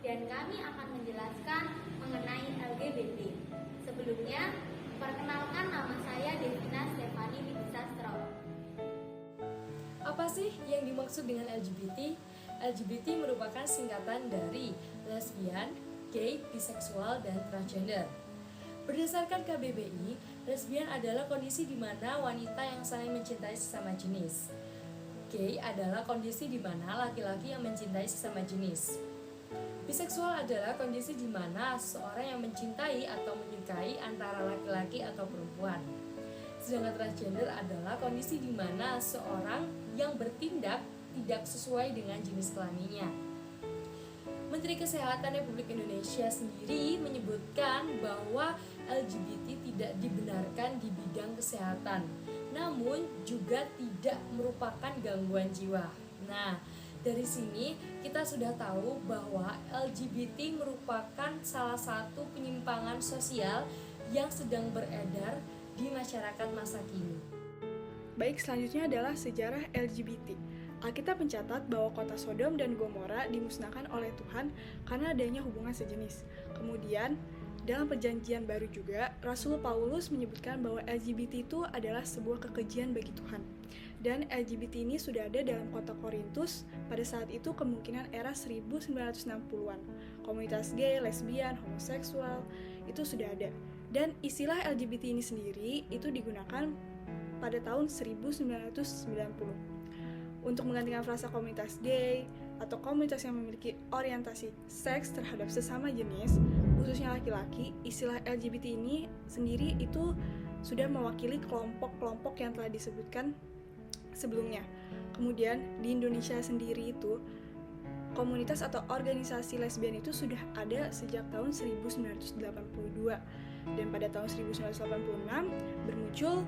dan kami akan menjelaskan mengenai LGBT. Sebelumnya, perkenalkan nama saya Devina Stefani Widisastro. Apa sih yang dimaksud dengan LGBT? LGBT merupakan singkatan dari lesbian, gay, biseksual, dan transgender. Berdasarkan KBBI, lesbian adalah kondisi di mana wanita yang saling mencintai sesama jenis. Gay adalah kondisi di mana laki-laki yang mencintai sesama jenis. Biseksual adalah kondisi di mana seseorang yang mencintai atau menyukai antara laki-laki atau perempuan. Sedangkan transgender adalah kondisi di mana seorang yang bertindak tidak sesuai dengan jenis kelaminnya. Menteri Kesehatan Republik Indonesia sendiri menyebutkan bahwa LGBT tidak dibenarkan di bidang kesehatan, namun juga tidak merupakan gangguan jiwa. Nah, dari sini kita sudah tahu bahwa LGBT merupakan salah satu penyimpangan sosial yang sedang beredar di masyarakat masa kini. Baik, selanjutnya adalah sejarah LGBT. Alkitab mencatat bahwa kota Sodom dan Gomora dimusnahkan oleh Tuhan karena adanya hubungan sejenis. Kemudian, dalam perjanjian baru juga, Rasul Paulus menyebutkan bahwa LGBT itu adalah sebuah kekejian bagi Tuhan. Dan LGBT ini sudah ada dalam kota Korintus pada saat itu kemungkinan era 1960-an. Komunitas gay, lesbian, homoseksual itu sudah ada. Dan istilah LGBT ini sendiri itu digunakan pada tahun 1990. Untuk menggantikan frasa komunitas gay atau komunitas yang memiliki orientasi seks terhadap sesama jenis, khususnya laki-laki, istilah LGBT ini sendiri itu sudah mewakili kelompok-kelompok yang telah disebutkan sebelumnya. Kemudian di Indonesia sendiri itu komunitas atau organisasi lesbian itu sudah ada sejak tahun 1982 dan pada tahun 1986 bermuncul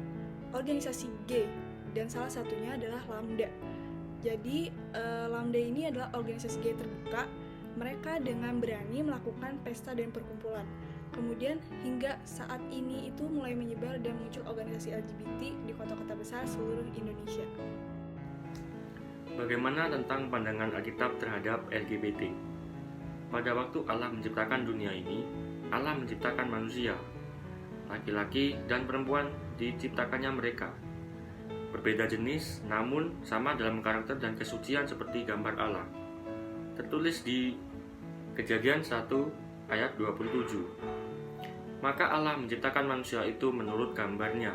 organisasi gay dan salah satunya adalah Lambda. Jadi Lambda ini adalah organisasi gay terbuka. Mereka dengan berani melakukan pesta dan perkumpulan. Kemudian hingga saat ini itu mulai menyebar dan muncul organisasi LGBT di kota-kota besar seluruh Indonesia. Bagaimana tentang pandangan Alkitab terhadap LGBT? Pada waktu Allah menciptakan dunia ini, Allah menciptakan manusia. Laki-laki dan perempuan diciptakannya mereka. Berbeda jenis, namun sama dalam karakter dan kesucian seperti gambar Allah. Tertulis di Kejadian 1 ayat 27. Maka Allah menciptakan manusia itu menurut gambarnya.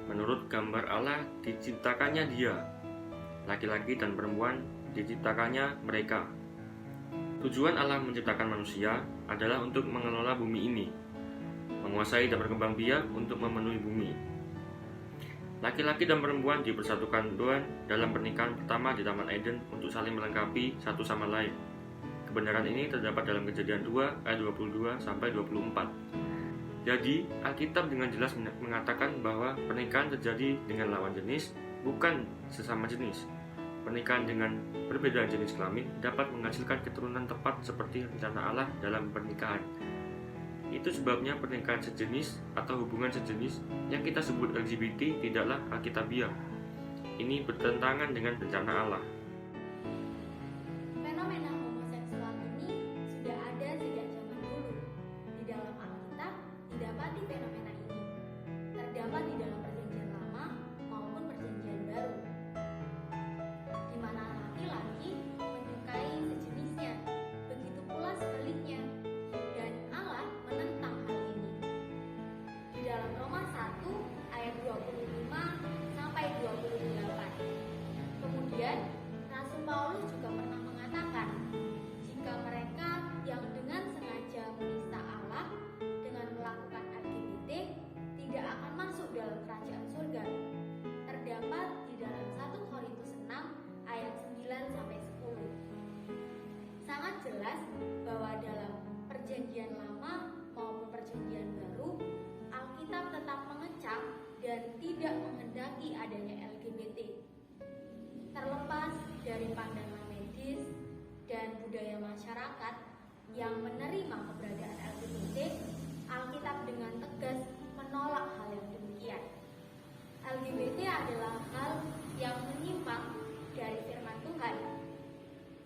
Menurut gambar Allah diciptakannya dia. Laki-laki dan perempuan diciptakannya mereka. Tujuan Allah menciptakan manusia adalah untuk mengelola bumi ini, menguasai dan berkembang biak untuk memenuhi bumi. Laki-laki dan perempuan dipersatukan Tuhan dalam pernikahan pertama di Taman Eden untuk saling melengkapi satu sama lain. Kebenaran ini terdapat dalam Kejadian 2 ayat 22 sampai 24. Jadi, Alkitab dengan jelas mengatakan bahwa pernikahan terjadi dengan lawan jenis, bukan sesama jenis. Pernikahan dengan perbedaan jenis kelamin dapat menghasilkan keturunan tepat seperti rencana Allah dalam pernikahan. Itu sebabnya pernikahan sejenis atau hubungan sejenis yang kita sebut LGBT tidaklah alkitabiah. Ini bertentangan dengan rencana Allah. Fenomena homoseksual ini sudah ada sejak zaman dulu. Di dalam Alkitab didapati fenomena ini. Terdapat di dalam Perjanjian Lama maupun Perjanjian Baru, di mana laki-laki menyukai sejenisnya, begitu pula sebaliknya. Dan Allah menentang hal ini. Di dalam Roma 1 ayat 25 sampai 28. Kemudian Rasul Paulus juga pernah mengatakan, jika mereka yang dengan sengaja menista Allah dengan melakukan LGBT tidak akan masuk dalam kerajaan surga. Terdapat di dalam 1 Korintus 6 ayat 9 sampai 10. Sangat jelas bahwa dalam Perjanjian Lama maupun Perjanjian Baru, Alkitab tetap mengecam dan tidak menghendaki adanya LGBT. Terlepas dari pandangan medis dan budaya masyarakat yang menerima keberadaan LGBT, Alkitab dengan tegas menolak hal yang demikian. LGBT adalah hal yang menyimpang dari firman Tuhan,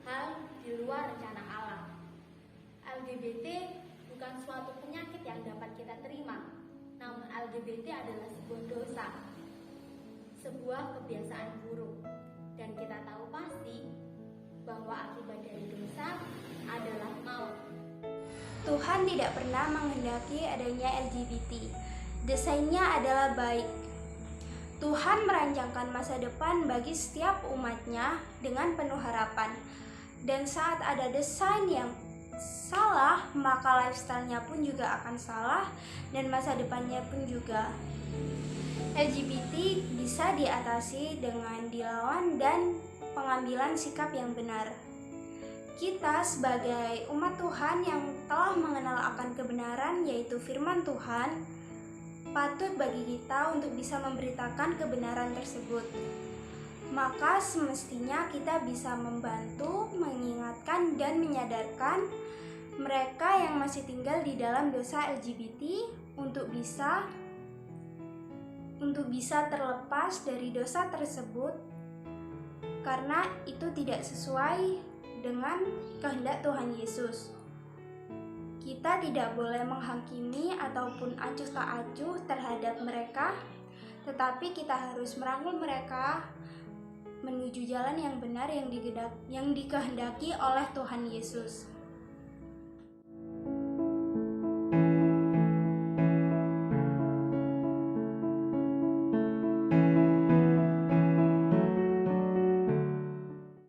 hal di luar rencana Allah. LGBT adalah sebuah dosa, sebuah kebiasaan buruk, dan kita tahu pasti bahwa akibat dari dosa adalah maut. Tuhan tidak pernah menghendaki adanya LGBT. Desainnya adalah baik. Tuhan merancangkan masa depan bagi setiap umatnya dengan penuh harapan. Dan saat ada desain yang salah, maka lifestyle-nya pun juga akan salah dan masa depannya pun juga. LGBT bisa diatasi dengan dilawan dan pengambilan sikap yang benar. Kita sebagai umat Tuhan yang telah mengenal akan kebenaran yaitu firman Tuhan, patut bagi kita untuk bisa memberitakan kebenaran tersebut. Maka semestinya kita bisa membantu, mengingatkan dan menyadarkan mereka yang masih tinggal di dalam dosa LGBT untuk bisa terlepas dari dosa tersebut, karena itu tidak sesuai dengan kehendak Tuhan Yesus. Kita tidak boleh menghakimi ataupun acuh tak acuh terhadap mereka, tetapi kita harus merangkul mereka menuju jalan yang benar yang dikehendaki oleh Tuhan Yesus.